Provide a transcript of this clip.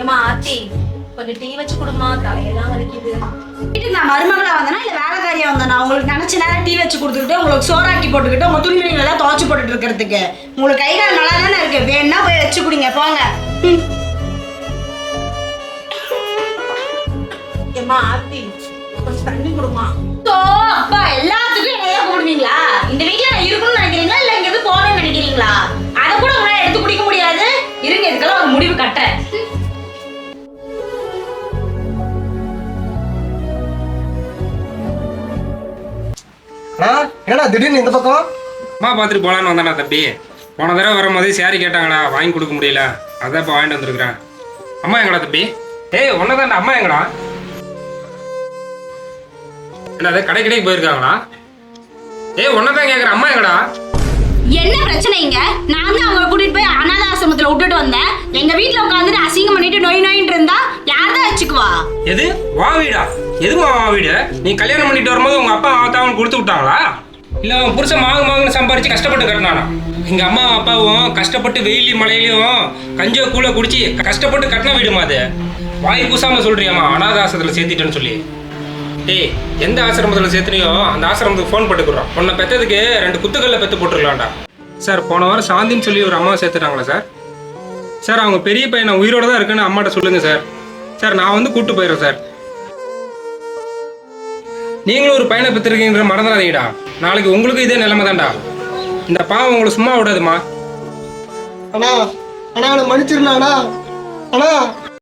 ஏமா ஆத்தி கொஞ்சம் டீ வச்சு கொடுமா, தலையெல்லாம் வலிக்குது. வீட்டுக்கு நான் மருமகளா வந்தேனா இல்ல வேலைக்காரியா வந்தேனா? உங்களுக்கு நினைச்ச நேரம் டீ வச்சு கொடுத்துக்கிட்டு உங்களுக்கு சோறாக்கி போட்டுக்கிட்டு உங்க துணிமணிகள் எல்லாம் துவைச்சு போட்டுட்டு இருக்கிறதுக்கு உங்களுக்கு கை கால் நல்லா தானே இருக்கு. வேணா போய் வச்சு குடிங்க போங்க. ஏமா ஆத்தி கொஞ்சம் தண்ணி கொடுமா. அப்பா எல்லாத்துக்கும் என்னையா போடுவீங்களா? இந்த வீட்டுல நான் இருக்கணும்னு நினைக்கிறீங்களா இல்ல இங்க இருந்து போகணும்னு நினைக்கிறீங்களா? அதை கூட உங்களால எடுத்து குடிக்க முடியாது. இருங்க, இதுக்கெல்லாம் ஒரு முடிவு கட்டுறேன். என்னடா திடீர்னு இந்த பக்கம்? அம்மா பார்த்துட்டு போகலான்னு வந்தானா தம்பி. போன தடவை வரும்போதே சேரீ கேட்டாங்கடா, வாங்கி கொடுக்க முடியல, அதான் இப்போ வாங்கிட்டு வந்துருக்குறேன். அம்மா எங்கடா தம்பி? ஏய் ஒன்னதான்டா, அம்மா எங்கடா? என்னது கடைக்கு போயிருக்காங்களா? ஏய் ஒன்னதான் கேட்குறேன், அம்மா எங்கடா? என்ன பிரச்சனைங்க? நான் தான் அவங்களை கூட்டிட்டு போய் அனாத ஆசிரமத்துல விட்டுட்டு வந்தேன். எங்க வீட்டுல உட்காந்துட்டு அசிங்கம் பண்ணிட்டு நோயின்னு இருந்தா யார்தான் வச்சுக்குவா? எது வா வீடா? எதுமா வா வீடு? நீ கல்யாணம் பண்ணிட்டு வரும்போது உங்க அப்பா அவன் கொடுத்து விட்டாங்களா? இல்லை அவன் புருஷன் மாங்குன்னு சம்பாரிச்சு கஷ்டப்பட்டு கட்டினானா? எங்கள் அம்மா அப்பாவும் கஷ்டப்பட்டு வெயிலையும் மழையிலையும் கஞ்சோ கூழ குடிச்சு கஷ்டப்பட்டு கட்டின வீடுமா அது? வாய் பூசாமல் சொல்கிறியாம்மா அனாத ஆசிரமத்தில் சேர்த்திட்டேன்னு சொல்லி. டேய் எந்த ஆசிரமத்தில் சேர்த்துனியோ அந்த ஆசிரமத்துக்கு ஃபோன் போட்டுக்கிறோம். உன்னை பெற்றதுக்கு 2 குத்துக்கல்ல பெற்று போட்டுருக்கலாம்டா. சார் போன வாரம் சாந்தின்னு சொல்லி ஒரு அம்மா சேர்த்துட்டாங்களா சார்? சார் அவங்க பெரிய பையனை உயிரோடு தான் இருக்குன்னு அம்மாட்ட சொல்லுங்கள் சார். சார் நான் வந்து கூப்பிட்டு போயிடுறேன் சார். நீங்களும் ஒரு பையனை பெற்றிருக்கீங்கிற மறந்துடாதீங்கடா. நாளைக்கு உங்களுக்கு இதே நிலைமை தான்டா. இந்த பாவம் உங்களை சும்மா விடாதுமா. அண்ணா அண்ணா மன்னிச்சிருண்ணா அண்ணா. அண்ணா